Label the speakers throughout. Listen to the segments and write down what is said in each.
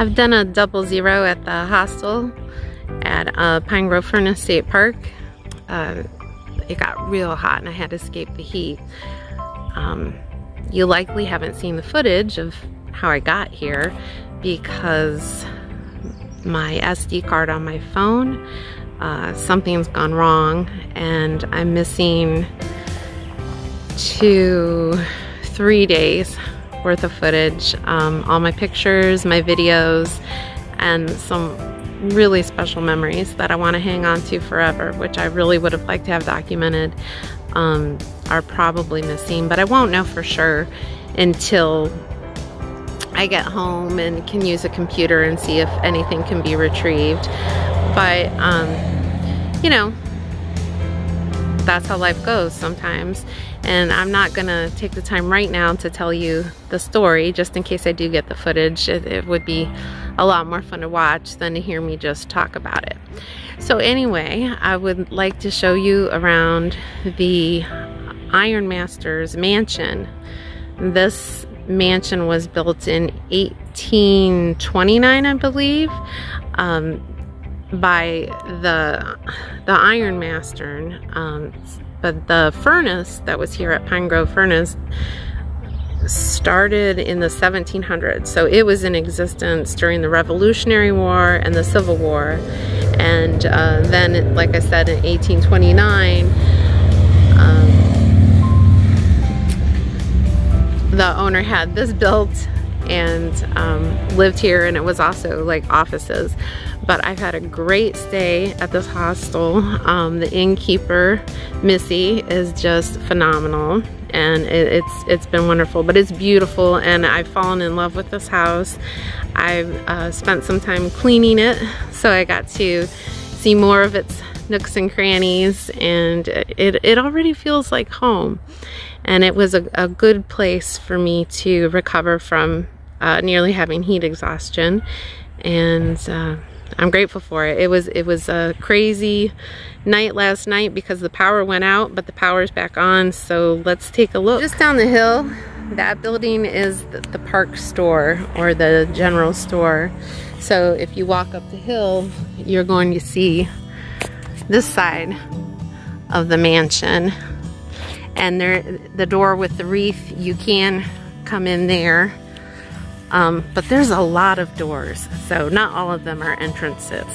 Speaker 1: I've done a 00 at the hostel at Pine Grove Furnace State Park. It got real hot and I had to escape the heat. You likely haven't seen the footage of how I got here because my SD card on my phone, something's gone wrong and I'm missing 2-3 days worth of footage, all my pictures, my videos, and some really special memories that I want to hang on to forever, which I really would have liked to have documented, are probably missing, but I won't know for sure until I get home and can use a computer and see if anything can be retrieved. But you know, that's how life goes sometimes, and I'm not gonna take the time right now to tell you the story, just in case I do get the footage. It would be a lot more fun to watch than to hear me just talk about it. So anyway, I would like to show you around the Ironmasters Mansion. This mansion was built in 1829, I believe, by the Ironmaster, but the furnace that was here at Pine Grove Furnace started in the 1700s, so it was in existence during the Revolutionary War and the Civil War, and then, like I said, in 1829, the owner had this built and lived here, and it was also like offices. But I've had a great stay at this hostel. The innkeeper, Missy, is just phenomenal, and it's been wonderful. But it's beautiful, and I've fallen in love with this house. I've spent some time cleaning it, so I got to see more of its nooks and crannies, and it already feels like home. And it was a good place for me to recover from nearly having heat exhaustion, and I'm grateful for it. It was a crazy night last night because the power went out, but the power's back on, so let's take a look. Just down the hill, that building is the park store, or the general store. So if you walk up the hill, you're going to see this side of the mansion. And there, the door with the wreath, you can come in there. But there's a lot of doors, so not all of them are entrances.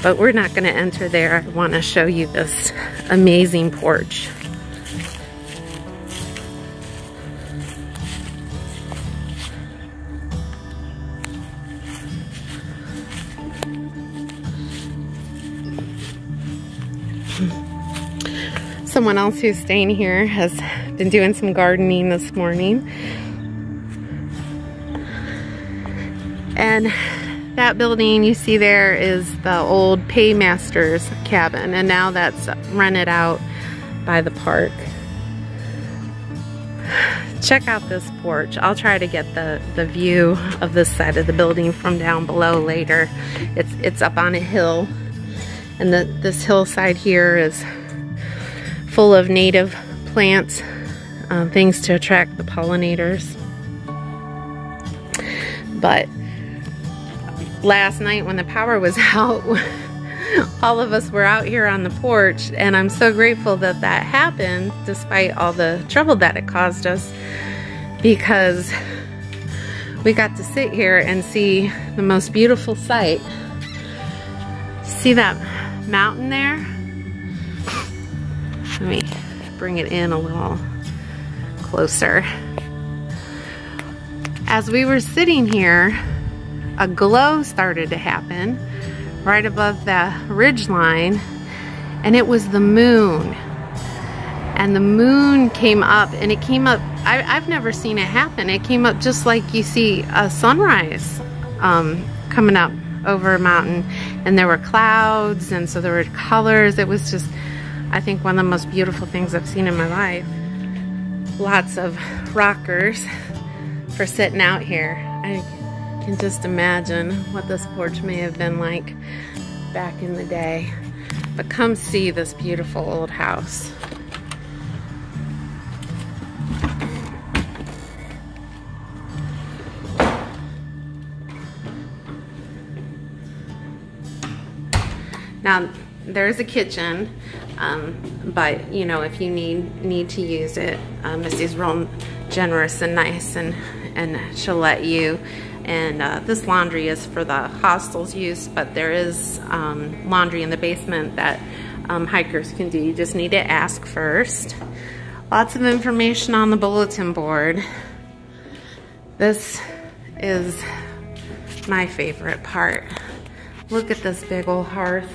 Speaker 1: But we're not going to enter there. I want to show you this amazing porch. Someone else who's staying here has been doing some gardening this morning. And that building you see there is the old paymaster's cabin, and now that's rented out by the park. Check out this porch. I'll try to get the view of this side of the building from down below later. It's up on a hill, and this hillside here is full of native plants, things to attract the pollinators. But last night when the power was out, all of us were out here on the porch, and I'm so grateful that that happened despite all the trouble that it caused us, because we got to sit here and see the most beautiful sight. See that mountain there? Let me bring it in a little closer. As we were sitting here, a glow started to happen right above the ridge line, and it was the moon. And the moon came up, and it came up, I've never seen it happen. It came up just like you see a sunrise coming up over a mountain, and there were clouds, and so there were colors. It was just, I think, one of the most beautiful things I've seen in my life. Lots of rockers for sitting out here. I can just imagine what this porch may have been like back in the day. But come see this beautiful old house. Now, there's a kitchen, but you know, if you need to use it, Missy's real generous and nice, and she'll let you. And this laundry is for the hostel's use, but there is laundry in the basement that hikers can do. You just need to ask first. Lots of information on the bulletin board. This is my favorite part. Look at this big old hearth.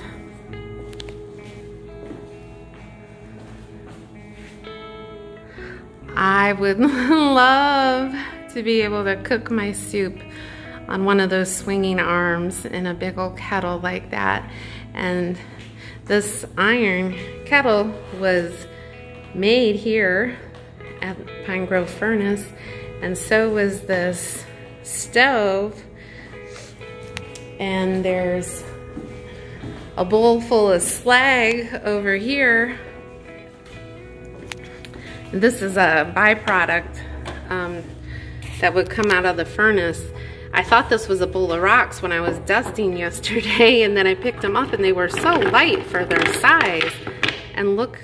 Speaker 1: I would love to be able to cook my soup on one of those swinging arms in a big old kettle like that. And this iron kettle was made here at Pine Grove Furnace, and so was this stove. And there's a bowl full of slag over here. This is a byproduct that would come out of the furnace. I thought this was a bowl of rocks when I was dusting yesterday, and then I picked them up and they were so light for their size. And look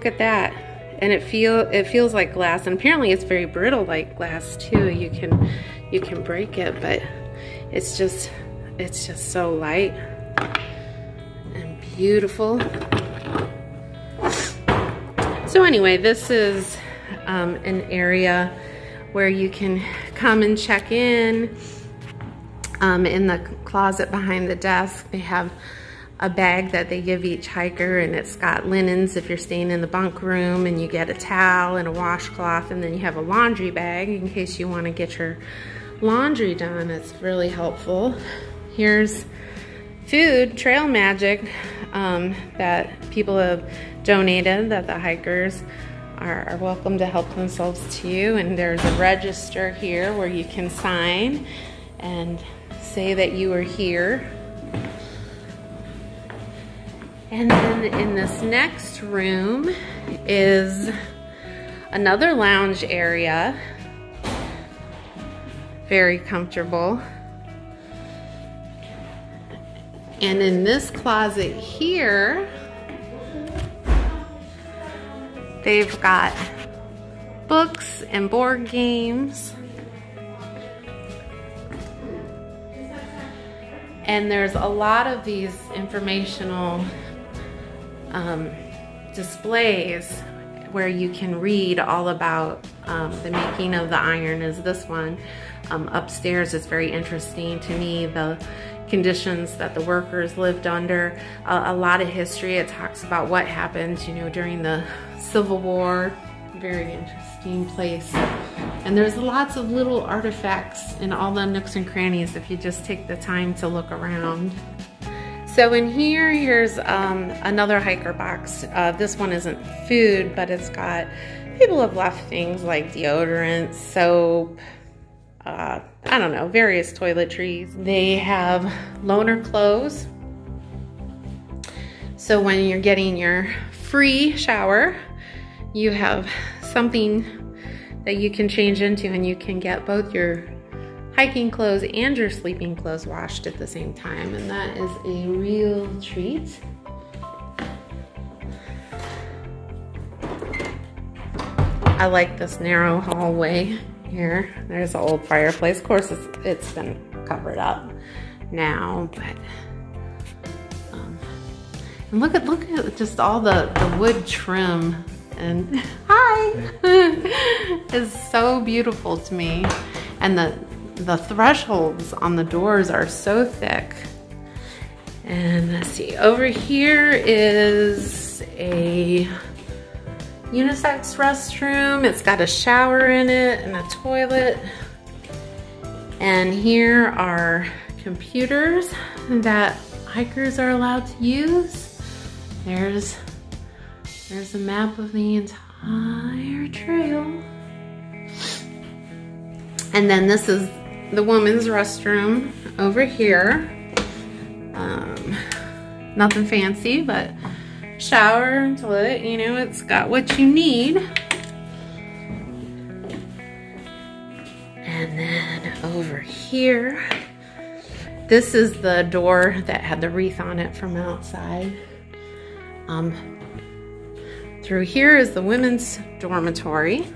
Speaker 1: at that. And it feels like glass, and apparently it's very brittle like glass too. You can break it, but it's just so light and beautiful. So anyway, this is an area where you can come and check in. In the closet behind the desk, they have a bag that they give each hiker, and it's got linens if you're staying in the bunk room, and you get a towel and a washcloth, and then you have a laundry bag in case you want to get your laundry done. It's really helpful. Here's food, trail magic, that people have donated, that the hikers are welcome to help themselves to. And there's a register here where you can sign and say that you were here. And then in this next room is another lounge area. Very comfortable. And in this closet here, they've got books and board games. And there's a lot of these informational displays where you can read all about the making of the iron. Is this one upstairs is very interesting to me. The conditions that the workers lived under, a lot of history. It talks about what happened, you know, during the Civil War. Very interesting place. And there's lots of little artifacts in all the nooks and crannies if you just take the time to look around. So in here, here's another hiker box. This one isn't food, but it's got, people have left things like deodorant, soap, I don't know, various toiletries. They have loaner clothes. So when you're getting your free shower, you have something that you can change into, and you can get both your hiking clothes and your sleeping clothes washed at the same time, and that is a real treat. I like this narrow hallway here. There's an old fireplace. Of course, it's been covered up now, but and look at just all the wood trim, and hi, is so beautiful to me. And the thresholds on the doors are so thick. And let's see, over here is a unisex restroom. It's got a shower in it and a toilet. And here are computers that hikers are allowed to use. There's a map of the entire trail. And then this is the women's restroom over here. Nothing fancy, but shower, toilet, you know, it's got what you need. And then over here This is the door that had the wreath on it from outside. Through here is the women's dormitory.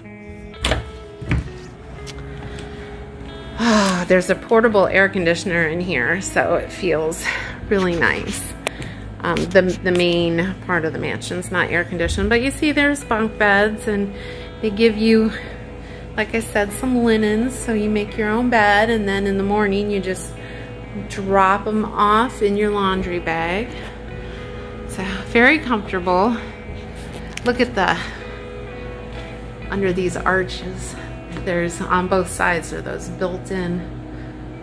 Speaker 1: Oh, there's a portable air conditioner in here, so it feels really nice. The main part of the mansion's not air conditioned, but you see there's bunk beds, and they give you, like I said, some linens, so you make your own bed, and then in the morning you just drop them off in your laundry bag. So very comfortable. Look at the, under these arches, there's on both sides are those built-in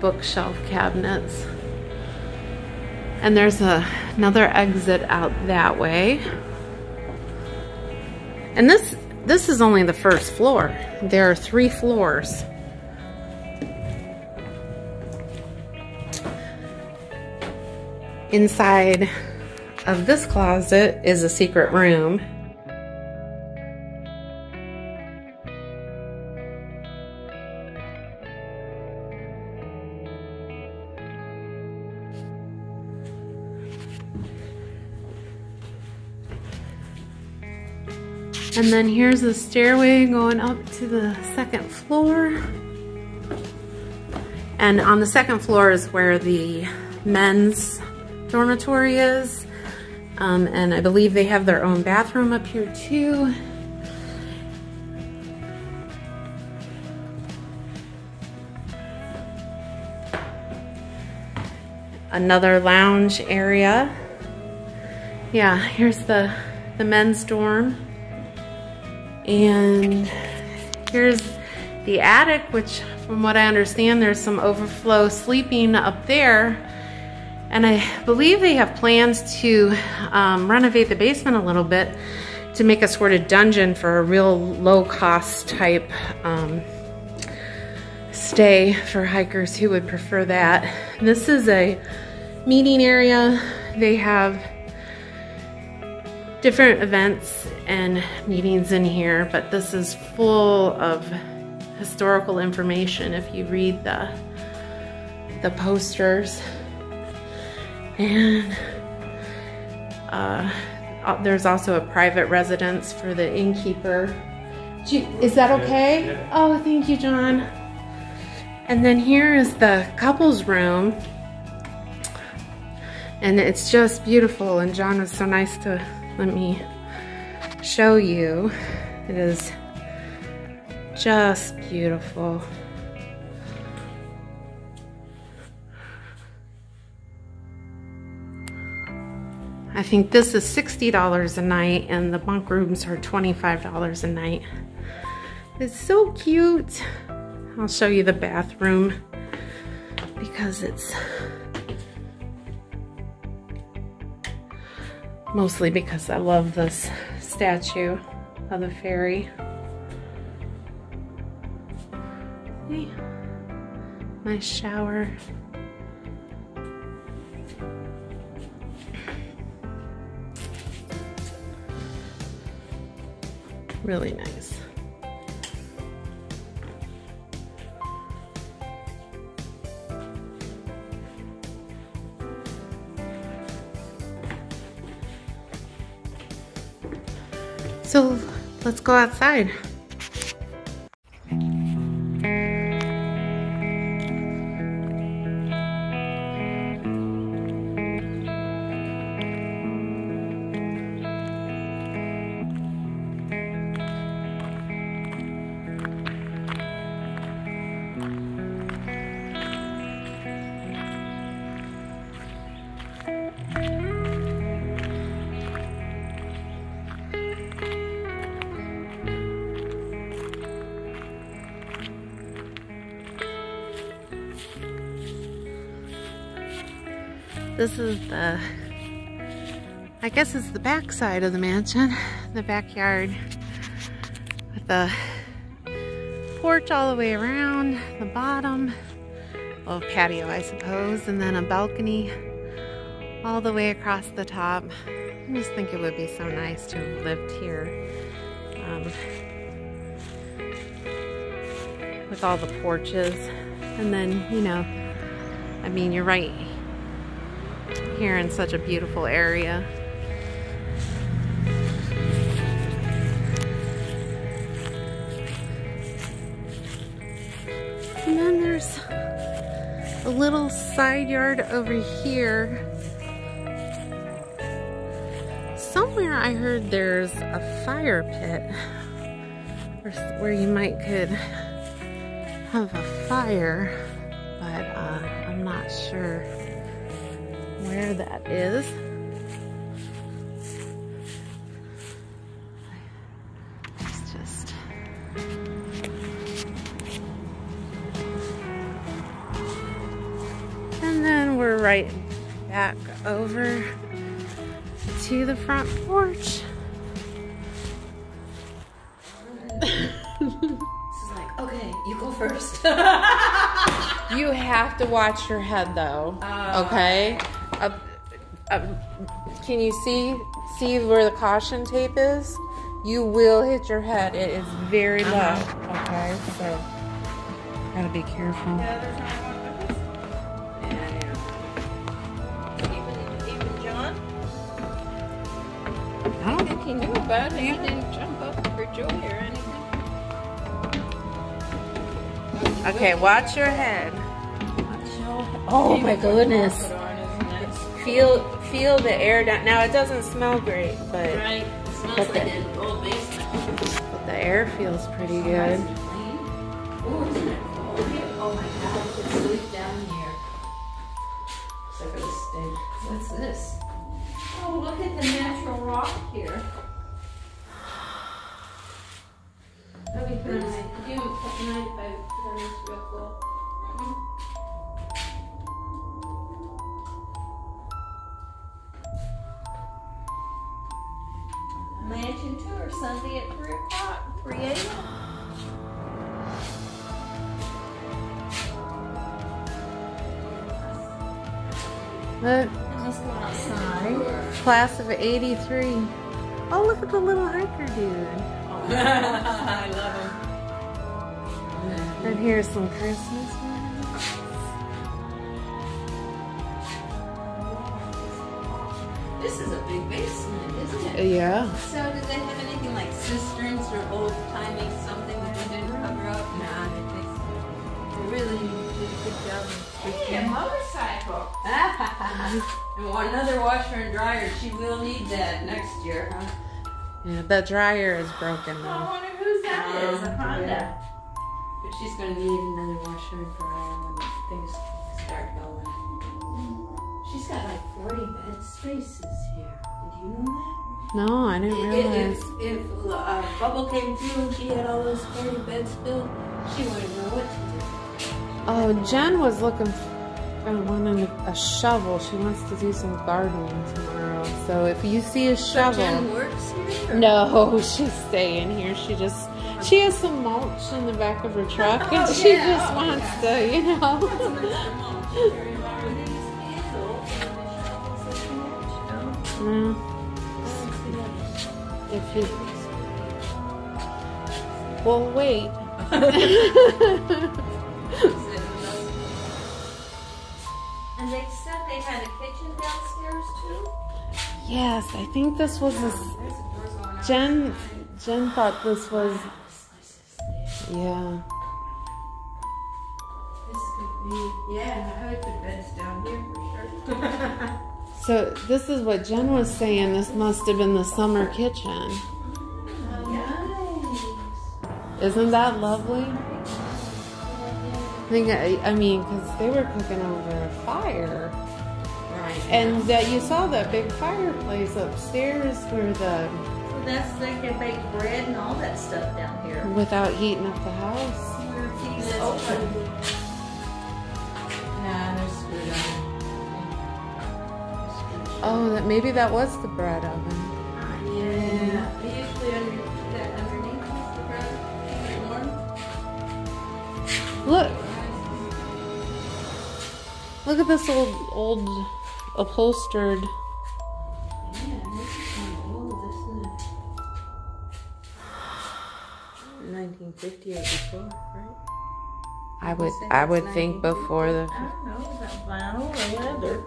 Speaker 1: bookshelf cabinets. And there's another exit out that way. And this is only the first floor. There are 3 floors. Inside of this closet is a secret room. And then here's the stairway going up to the 2nd floor. And on the 2nd floor is where the men's dormitory is. And I believe they have their own bathroom up here too. Another lounge area. Yeah, here's the men's dorm. And here's the attic, which from what I understand, there's some overflow sleeping up there. And I believe they have plans to renovate the basement a little bit to make a sort of dungeon for a real low-cost type stay for hikers who would prefer that. And this is a meeting area. They have different events and meetings in here, but this is full of historical information if you read the posters. And there's also a private residence for the innkeeper. Is that okay? Yeah. Oh, thank you, John. And then here is the couples room. And it's just beautiful, and John was so nice to let me show you. It is just beautiful. I think this is $60 a night, and the bunk rooms are $25 a night. It's so cute. I'll show you the bathroom because it's mostly because I love this statue of the fairy. See? Nice shower. Really nice. So let's go outside. This is the, I guess it's the back side of the mansion, the backyard, with the porch all the way around the bottom, well, patio I suppose, and then a balcony all the way across the top. I just think it would be so nice to have lived here with all the porches, and then, you know, I mean, you're right here in such a beautiful area. And then there's a little side yard over here. Somewhere I heard there's a fire pit where you might could have a fire, but I'm not sure where that is. It's just and then we're right back over to the front porch.
Speaker 2: Okay, you go first.
Speaker 1: You have to watch your head though, okay? Can you see where the caution tape is? You will hit your head. It is very low, okay? So, gotta be careful.
Speaker 2: Yeah, there's not one with us? Yeah. Even John?
Speaker 1: I don't think he knew about it.
Speaker 2: He didn't jump up for joy or anything.
Speaker 1: Okay, watch your head. Oh my goodness. Feel the air down. Now it doesn't smell great, but
Speaker 2: Right. It smells like an old basement.
Speaker 1: but the air feels pretty good.
Speaker 2: Oh, isn't it cold here? Oh my God, I could sleep down here. Except for the stink. What's this? Oh, look at the natural rock here. Let me put on my, do you mind if I put on this real cool? Mansion tour Sunday at 3 o'clock, 3 a.m.
Speaker 1: Look,
Speaker 2: Let's go outside.
Speaker 1: class of '83. Oh, look at the little hiker dude.
Speaker 2: I love him.
Speaker 1: And here's some Christmas ones.
Speaker 2: This is a big basement, isn't it?
Speaker 1: Yeah.
Speaker 2: So did they have anything like cisterns or old-timey something that they didn't cover up? Nah, they really did a good job. Hey, a motorcycle. And another washer and dryer. She will need that next year, huh?
Speaker 1: Yeah, the dryer is broken
Speaker 2: I
Speaker 1: though.
Speaker 2: wonder whose that is. A Honda. But she's going to need another washer and dryer when things start going. She's got like 40 bed spaces here. Did you know that?
Speaker 1: No, I didn't realize.
Speaker 2: If Bubble came through and she had all those 40 beds filled, she wouldn't know what to do.
Speaker 1: Oh, Jen was looking wanting a shovel. She wants to do some gardening tomorrow. So if you see a shovel,
Speaker 2: Jen works here? Or?
Speaker 1: no, she's staying here. She has some mulch in the back of her truck, and she just wants to, you know. If you, well, wait.
Speaker 2: And they said they had a kitchen downstairs too?
Speaker 1: Yes, I think this was a, Jen thought this was, yeah.
Speaker 2: This could be, yeah, I would put beds down here for sure.
Speaker 1: So this is what Jen was saying. This must have been the summer kitchen.
Speaker 2: Nice.
Speaker 1: Isn't that lovely? I mean, because they were cooking over a fire.
Speaker 2: Right.
Speaker 1: And that you saw that big fireplace upstairs where the...
Speaker 2: So that's like they bake bread and all that stuff down here.
Speaker 1: Without heating up the house.
Speaker 2: Where it's open. Nah, there's food on it.
Speaker 1: Oh, maybe that was the bread oven.
Speaker 2: Yeah. Usually underneath is the bread. Keep it warm.
Speaker 1: Look. Look at this old upholstered.
Speaker 2: Yeah, this is kind of old, isn't it? 1950 or before, right?
Speaker 1: I I would think before the.
Speaker 3: I don't know, is that vinyl or leather?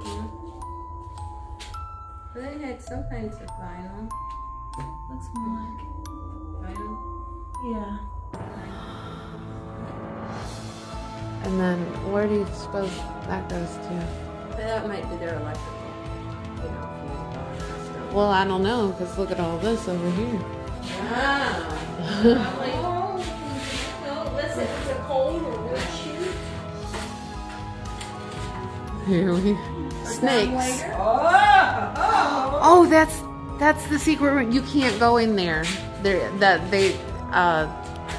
Speaker 2: Well, they had some kinds of vinyl.
Speaker 3: Looks more like
Speaker 2: Vinyl.
Speaker 3: yeah.
Speaker 1: And then where do you suppose that goes to?
Speaker 2: But that might be their electrical. You know.
Speaker 1: Well, I don't know, because look at all this over here.
Speaker 2: Wow.
Speaker 3: No, listen, it's a cold or wood shoot.
Speaker 1: Here we snakes.
Speaker 2: Oh.
Speaker 1: Oh, that's the secret room. You can't go in there.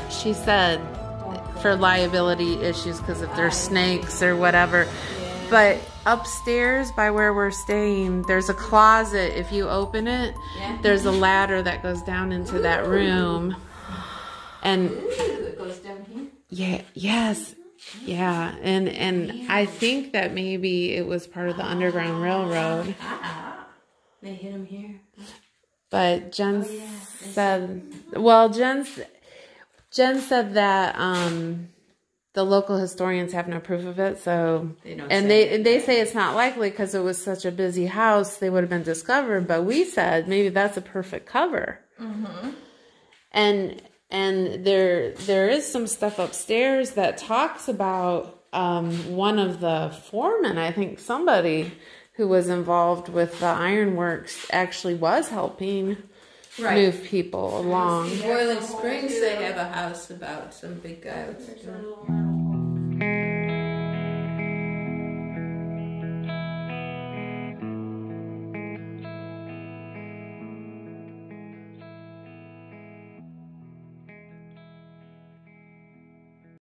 Speaker 1: She said for liability issues because if there's snakes or whatever. But upstairs by where we're staying, there's a closet. If you open it, there's a ladder that goes down into that room. And
Speaker 2: It goes down here.
Speaker 1: Yeah. And I think that maybe it was part of the Underground Railroad.
Speaker 2: They hit him here.
Speaker 1: But Jen said, well, Jen said that the local historians have no proof of it. So they say it's not likely because it was such a busy house they would have been discovered. But we said maybe that's a perfect cover. Mm-hmm. And there is some stuff upstairs that talks about one of the foremen, I think somebody who was involved with the ironworks actually was helping move people along.
Speaker 2: Boiling Springs, they have a house about some big guy.